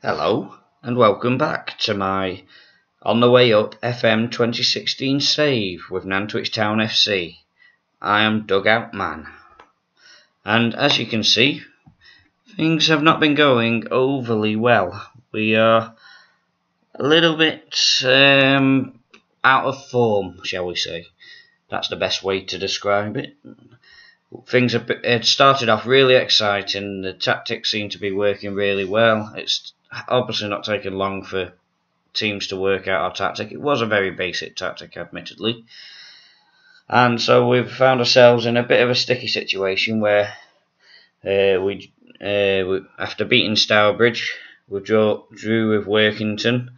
Hello and welcome back to my On the Way Up FM 2016 save with Nantwich Town FC. I am Dugout Man, and as you can see, things have not been going overly well. We are a little bit out of form, shall we say. That's the best way to describe it. Things have started off really exciting. The tactics seem to be working really well. It's obviously not taken long for teams to work out our tactic. It was a very basic tactic, admittedly. And so we've found ourselves in a bit of a sticky situation where we after beating Stourbridge, we drew with Workington,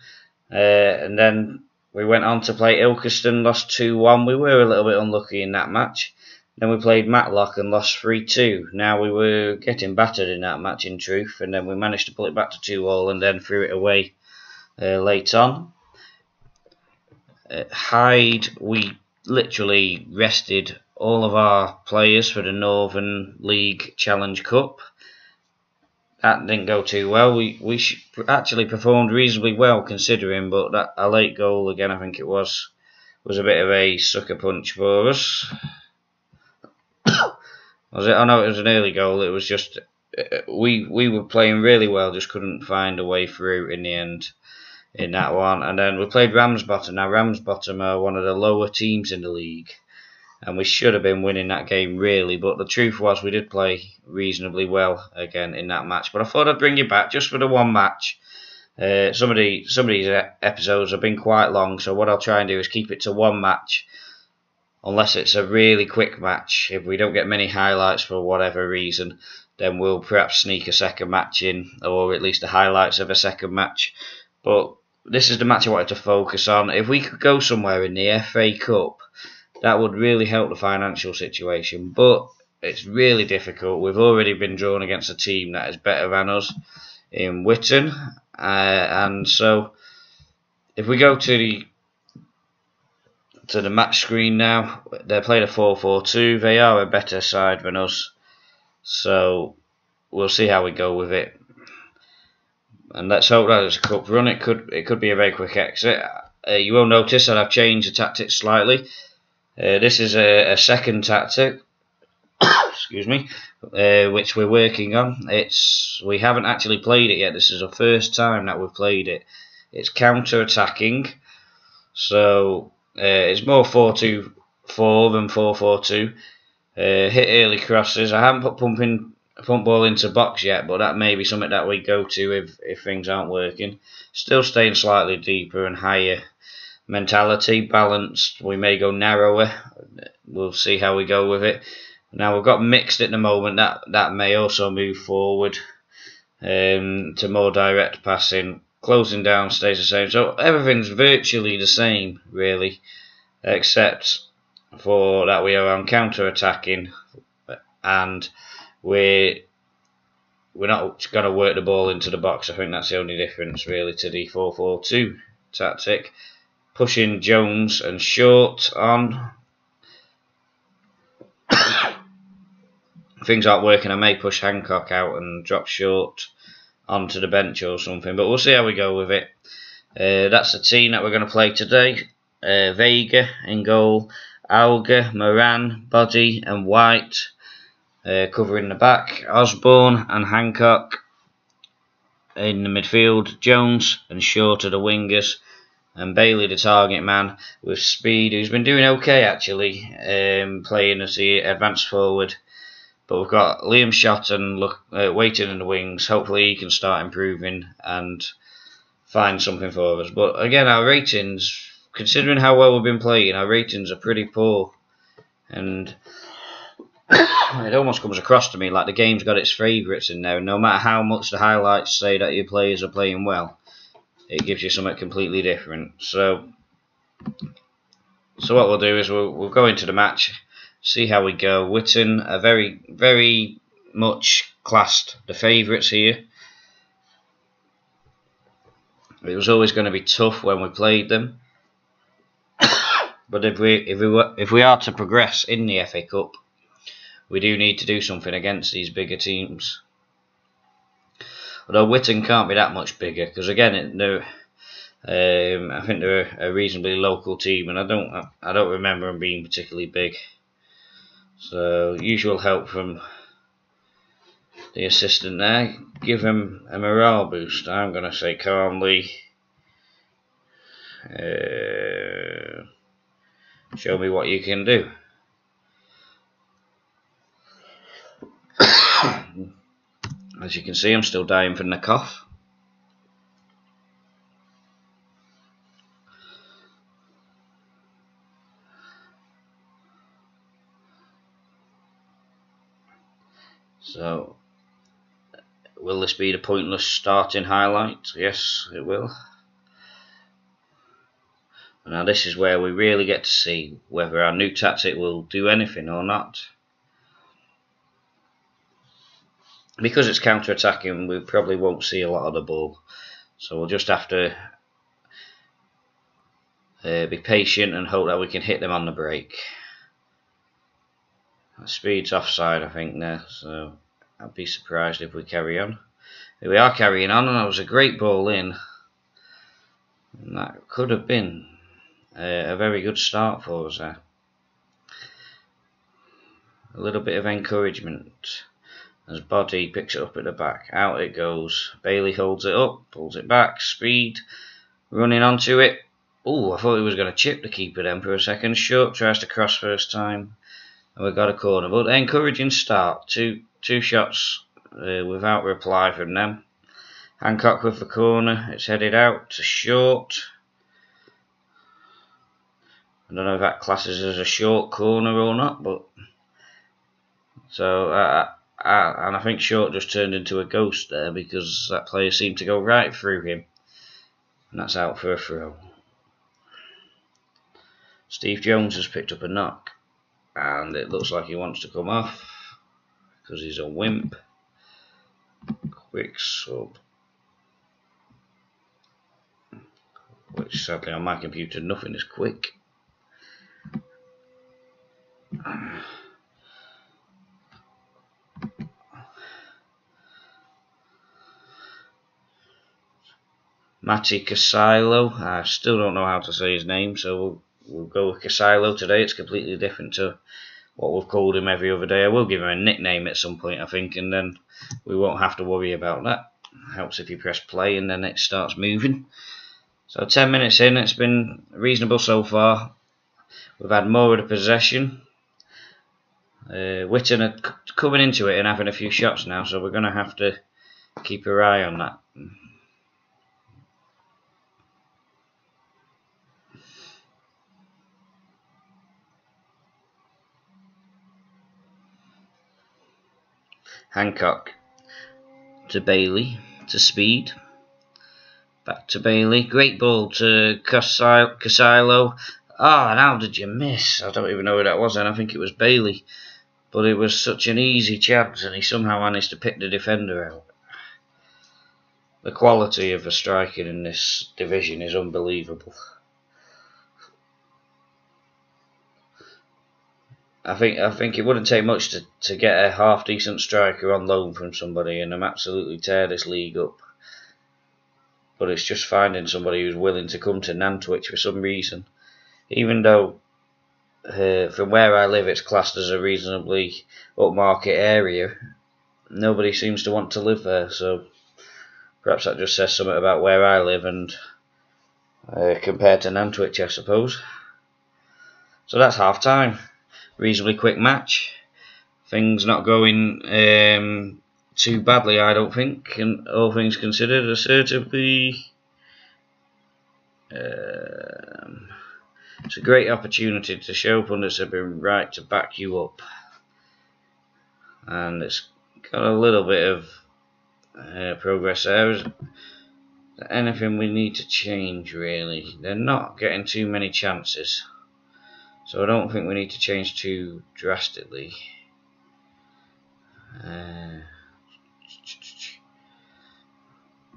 and then we went on to play Ilkeston, lost 2-1. We were a little bit unlucky in that match. Then we played Matlock and lost 3-2. Now we were getting battered in that match, in truth, and then we managed to pull it back to 2-2 and then threw it away late on. Hyde, we literally rested all of our players for the Northern League Challenge Cup. That didn't go too well. We actually performed reasonably well considering, but a late goal again, I think it was a bit of a sucker punch for us. Was it? Oh no, it was an early goal. It was just we were playing really well, just couldn't find a way through in the end in that one. And then we played Ramsbottom. Now Ramsbottom are one of the lower teams in the league, and we should have been winning that game really. But the truth was we did play reasonably well again in that match. But I thought I'd bring you back just for the one match. Some of these episodes have been quite long, so what I'll try and do is keep it to one match. Unless it's a really quick match. If we don't get many highlights for whatever reason, then we'll perhaps sneak a second match in, or at least the highlights of a second match. But this is the match I wanted to focus on. If we could go somewhere in the FA Cup, that would really help the financial situation. But it's really difficult. We've already been drawn against a team that is better than us in Witton. And so, if we go to the match screen now, they're playing a 4-4-2. They are a better side than us, so we'll see how we go with it. And let's hope that it's a cup run. It could be a very quick exit. You will notice that I've changed the tactics slightly. This is a second tactic, excuse me, which we're working on. We haven't actually played it yet. This is the first time that we've played it. It's counter-attacking, so it's more 4-2-4 than 4-4-2. Hit early crosses. I haven't put pump ball into box yet, but that may be something that we go to if things aren't working. Still staying slightly deeper and higher mentality, balanced. We may go narrower. We'll see how we go with it. Now we've got mixed at the moment. That may also move forward to more direct passing. Closing down stays the same, so everything's virtually the same really, except for that we are on counter-attacking and we're not going to work the ball into the box. I think that's the only difference really to the 4-4-2 tactic. Pushing Jones and Short on. Things aren't working. I may push Hancock out and drop Short onto the bench or something, but we'll see how we go with it. That's the team that we're going to play today. Vega in goal, Alga, Moran, Body and White covering the back, Osborne and Hancock in the midfield, Jones and Short are the wingers, and Bailey the target man with speed, who's been doing okay actually, playing as the advanced forward. But we've got Liam Shott and waiting in the wings. Hopefully he can start improving and find something for us. But again, our ratings, considering how well we've been playing, our ratings are pretty poor. And it almost comes across to me like the game's got its favourites in there. And no matter how much the highlights say that your players are playing well, it gives you something completely different. So what we'll do is we'll go into the match. See how we go. Witton are very, very much classed the favourites here. It was always going to be tough when we played them, but if we are to progress in the FA Cup, we do need to do something against these bigger teams. Although Witton can't be that much bigger, because again, I think they're a reasonably local team, and I don't remember them being particularly big. So usual help from the assistant there. Give him a morale boost. I'm going to say calmly, show me what you can do. As you can see, I'm still dying from the cough. So, will this be the pointless starting highlight? Yes, it will. Now this is where we really get to see whether our new tactic will do anything or not. Because it's counter-attacking, we probably won't see a lot of the ball. So we'll just have to be patient and hope that we can hit them on the break. The speed's offside, I think, there, so I'd be surprised if we carry on. Here we are carrying on, and that was a great ball in. And that could have been a very good start for us there. A little bit of encouragement as Body picks it up at the back. Out it goes. Bailey holds it up, pulls it back, speed, running onto it. Oh, I thought he was going to chip the keeper then for a second. Short tries to cross first time, and we got a corner. But encouraging start. Two shots without reply from them. Hancock with the corner. It's headed out to Short. I don't know if that classes as a short corner or not, but so and I think Short just turned into a ghost there because that player seemed to go right through him, and that's out for a throw. Steve Jones has picked up a knock, and it looks like he wants to come off because he's a wimp. Quick sub, which sadly on my computer nothing is quick. Matti Casilo, I still don't know how to say his name, so we'll go with Casilo today. It's completely different to what we've called him every other day. I will give him a nickname at some point, I think, and then we won't have to worry about that. Helps if you press play and then it starts moving. So 10 minutes in, it's been reasonable so far. We've had more of the possession. Witton are coming into it and having a few shots now, so we're going to have to keep our eye on that. Hancock to Bailey, to Speed, back to Bailey, great ball to Casilo. Ah, and how did you miss? I don't even know who that was, and I think it was Bailey, but it was such an easy chance and he somehow managed to pick the defender out. The quality of the striking in this division is unbelievable. I think it wouldn't take much to get a half decent striker on loan from somebody and absolutely tear this league up. But it's just finding somebody who's willing to come to Nantwich for some reason. Even though from where I live it's classed as a reasonably upmarket area, nobody seems to want to live there. So perhaps that just says something about where I live and compared to Nantwich, I suppose. So that's half time. Reasonably quick match. Things not going too badly, I don't think, and all things considered, assertively. It's a great opportunity to show pundits have been right to back you up, and it's got a little bit of progress there. Is there anything we need to change really? They're not getting too many chances. So I don't think we need to change too drastically.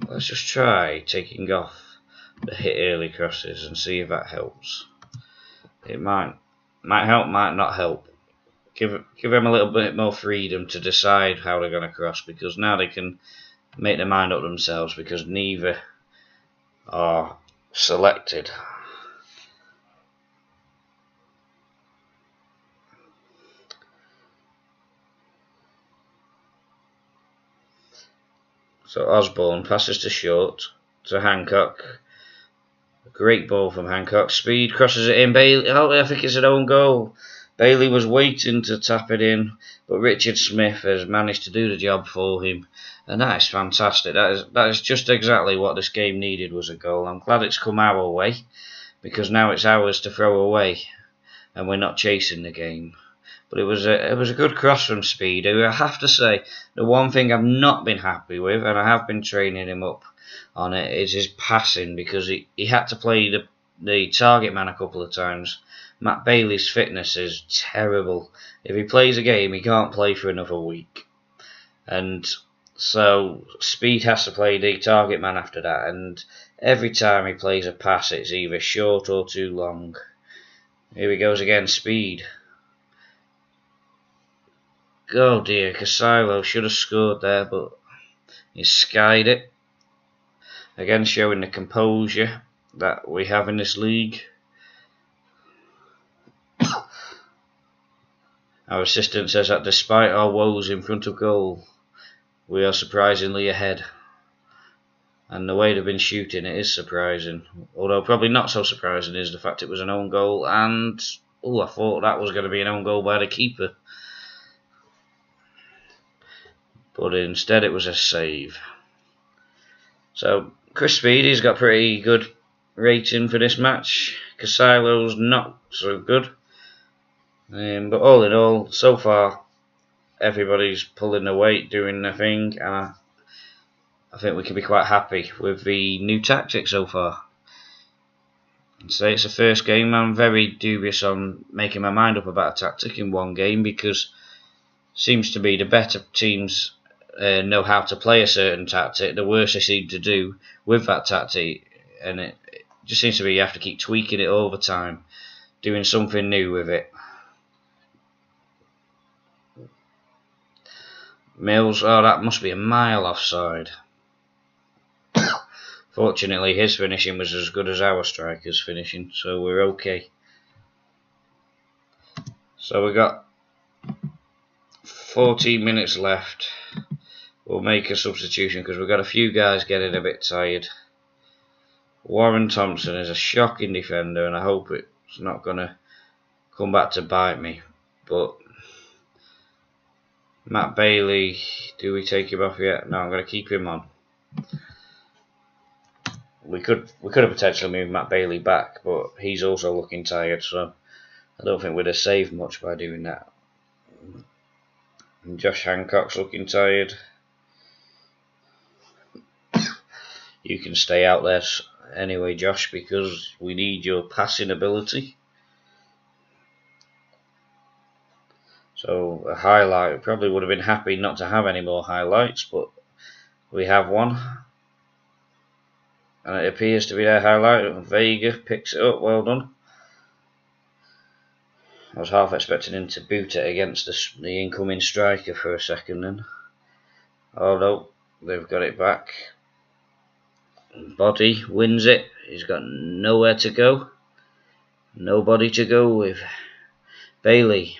Let's just try taking off the hit early crosses and see if that helps. It might help, might not help. Give them a little bit more freedom to decide how they're going to cross, because now they can make their mind up themselves, because neither are selected. So Osborne passes to Short, to Hancock. Great ball from Hancock. Speed crosses it in. Bailey, oh, I think it's an own goal. Bailey was waiting to tap it in, but Richard Smith has managed to do the job for him, and that is fantastic. That is just exactly what this game needed, was a goal. I'm glad it's come our way, because now it's ours to throw away, and we're not chasing the game. But it was a good cross from Speed, who I have to say, the one thing I've not been happy with, and I have been training him up on it, is his passing, because he had to play the target man a couple of times. Matt Bailey's fitness is terrible. If he plays a game, he can't play for another week. And so Speed has to play the target man after that, and every time he plays a pass, it's either short or too long. Here he goes again, Speed. Oh dear, Casilo should have scored there, but he skied it. Again, showing the composure that we have in this league. Our assistant says that despite our woes in front of goal, we are surprisingly ahead. And the way they've been shooting, it is surprising. Although probably not so surprising is the fact it was an own goal, and I thought that was going to be an own goal by the keeper. But instead it was a save. So Chris Speedy's got pretty good rating for this match. Casilo's not so good. But all in all, so far, everybody's pulling their weight, doing their thing, and I think we can be quite happy with the new tactic so far. I'd say it's the first game. I'm very dubious on making my mind up about a tactic in one game, because it seems to be the better teams know how to play a certain tactic, the worse they seem to do with that tactic, and it just seems to be you have to keep tweaking it all the time, doing something new with it. Mills, oh, that must be a mile offside. Fortunately, his finishing was as good as our striker's finishing, so we're okay. So we've got 14 minutes left. We'll make a substitution because we've got a few guys getting a bit tired. Warren Thompson is a shocking defender, and I hope it's not going to come back to bite me. But Matt Bailey, do we take him off yet? No, I'm going to keep him on. We could have potentially moved Matt Bailey back, but he's also looking tired, so I don't think we'd have saved much by doing that. And Josh Hancock's looking tired. You can stay out there anyway, Josh, because we need your passing ability. So a highlight, probably would have been happy not to have any more highlights, but we have one. And it appears to be their highlight. Vega picks it up, well done. I was half expecting him to boot it against the incoming striker for a second then. Oh no, they've got it back. Body wins it. He's got nowhere to go. Nobody to go with. Bailey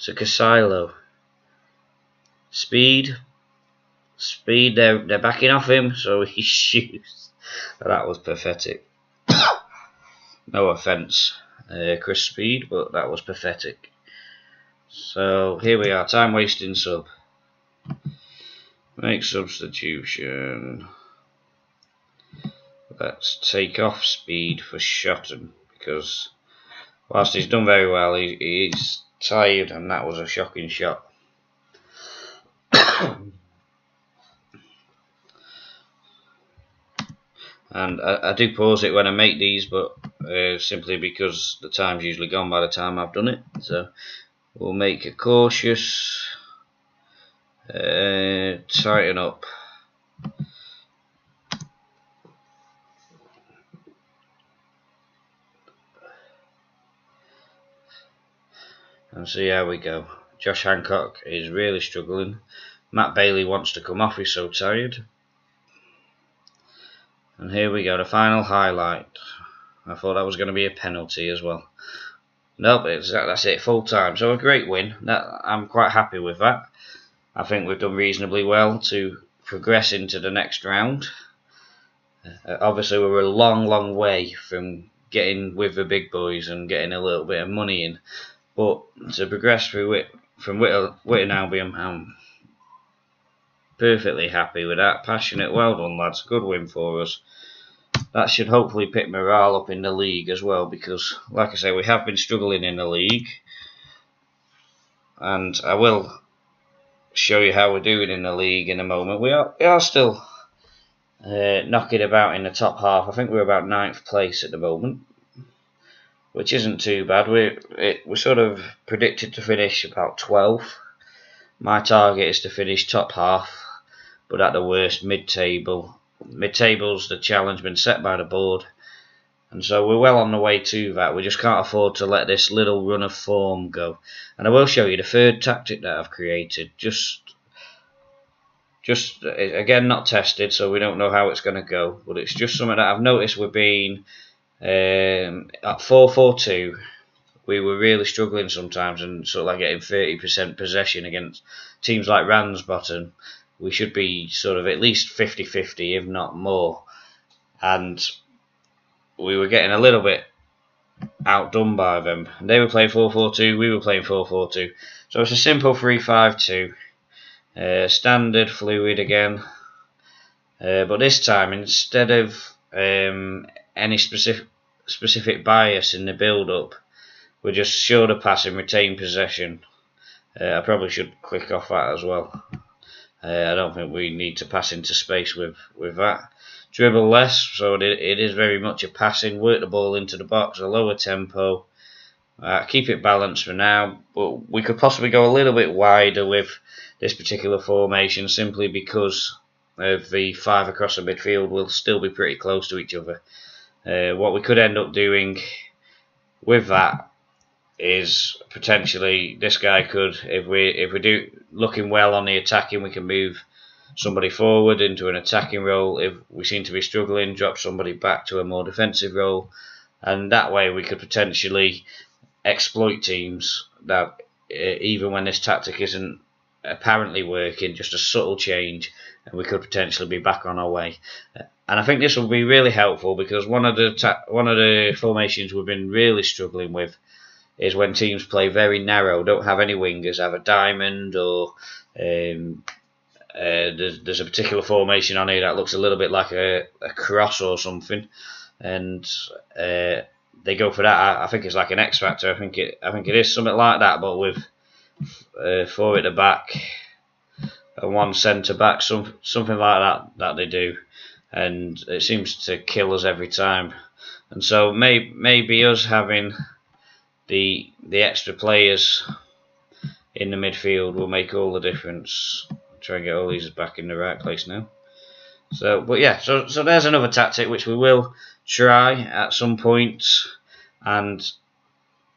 to Casilo. Speed, they're backing off him, so he shoots. That was pathetic. No offence, Chris Speed, but that was pathetic. So here we are, time wasting sub. Make substitution. Let's take off Speed for Shotton, because whilst he's done very well, he's tired, and that was a shocking shot. And I do pause it when I make these, but simply because the time's usually gone by the time I've done it. So we'll make a cautious, tighten up. And see how we go. Josh Hancock is really struggling. Matt Bailey wants to come off, he's so tired. And here we go, the final highlight. I thought that was going to be a penalty as well. Nope, that's it, full time. So a great win. I'm quite happy with that. I think we've done reasonably well to progress into the next round. Obviously, we were a long way from getting with the big boys and getting a little bit of money in. But to progress through from Witton Albion, I'm perfectly happy with that. Passionate, well done lads, good win for us. That should hopefully pick morale up in the league as well, because like I say, we have been struggling in the league, and I will show you how we're doing in the league in a moment. We are still knocking about in the top half. I think we're about 9th place at the moment, which isn't too bad. We're sort of predicted to finish about 12th. My target is to finish top half, but at the worst mid-table. Mid-table's the challenge been set by the board, and so we're well on the way to that. We just can't afford to let this little run of form go. And I will show you the third tactic that I've created. Just again, not tested, so we don't know how it's going to go, but it's just something that I've noticed we're being at 4-4-2. We were really struggling sometimes, and sort of like getting 30% possession against teams like Ramsbottom. We should be sort of at least 50-50, if not more. And we were getting a little bit outdone by them. They were playing 4-4-2, we were playing 4-4-2. So it's a simple 3-5-2. Standard, fluid again. But this time, instead of any specific bias in the build-up, we're just shoulder pass and retain possession. I probably should click off that as well. I don't think we need to pass into space with that. Dribble less, so it is very much a passing. Work the ball into the box, a lower tempo. Keep it balanced for now, but we could possibly go a little bit wider with this particular formation, simply because of the 5 across the midfield will still be pretty close to each other. What we could end up doing with that is potentially this guy could, if we do looking well on the attacking, we can move somebody forward into an attacking role. If we seem to be struggling, drop somebody back to a more defensive role, and that way we could potentially exploit teams that even when this tactic isn't apparently working, just a subtle change, and we could potentially be back on our way. And I think this will be really helpful, because one of the formations we've been really struggling with is when teams play very narrow, don't have any wingers, have a diamond, or there's a particular formation on here that looks a little bit like a cross or something, and they go for that. I think it's like an X Factor. I think it is something like that, but with 4 at the back and 1 centre back, something like that they do, and it seems to kill us every time. And so maybe us having the extra players in the midfield will make all the difference. Try and get all these back in the right place now. So, but yeah, so there's another tactic which we will try at some point, and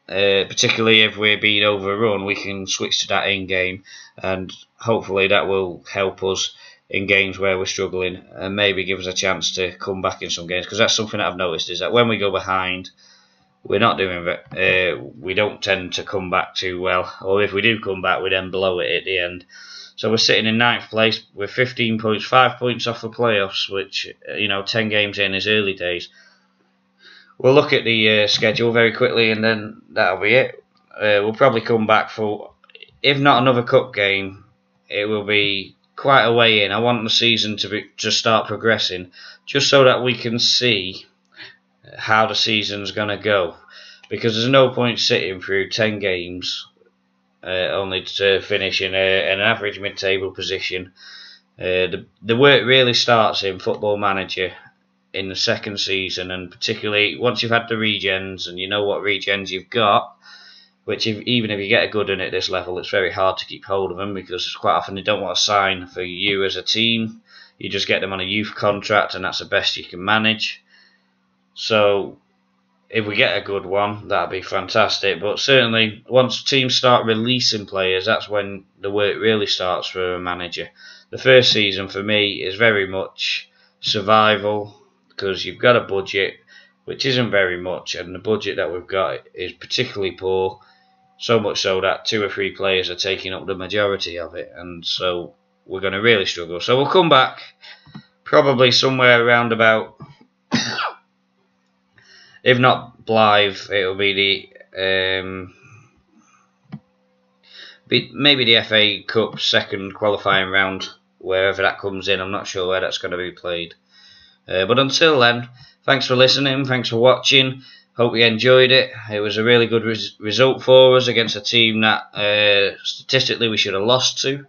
particularly if we're being overrun, we can switch to that in game, and hopefully that will help us in games where we're struggling, and maybe give us a chance to come back in some games. Because that's something that I've noticed, is that when we go behind, we're not doing it. We don't tend to come back too well, or if we do come back, we then blow it at the end. So we're sitting in 9th place with 15 points, 5 points off the playoffs, which, 10 games in is early days. We'll look at the schedule very quickly, and then that'll be it. We'll probably come back for, if not another cup game, it will be quite a way in. I want the season to start progressing, just so that we can see how the season's going to go, because there's no point sitting through 10 games only to finish in an average mid-table position. The work really starts in Football Manager in the 2nd season, and particularly once you've had the regens and you know what regens you've got, which even if you get a good one at this level, it's very hard to keep hold of them, because quite often they don't want to sign for you as a team. You just get them on a youth contract, and that's the best you can manage. So if we get a good one, that'd be fantastic. But certainly, once teams start releasing players, that's when the work really starts for a manager. The first season for me is very much survival, because you've got a budget which isn't very much, and the budget that we've got is particularly poor. So much so that 2 or 3 players are taking up the majority of it, and so we're going to really struggle. So we'll come back probably somewhere around about, if not Blythe, it'll be maybe the FA Cup second qualifying round, wherever that comes in. I'm not sure where that's going to be played. But until then, thanks for listening, thanks for watching. Hope you enjoyed it. It was a really good result for us against a team that statistically we should have lost to.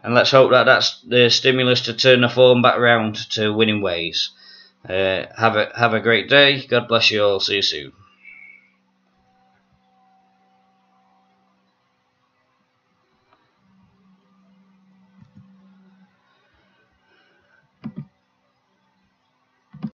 And let's hope that that's the stimulus to turn the form back around to winning ways. Have a great day. God bless you all. See you soon.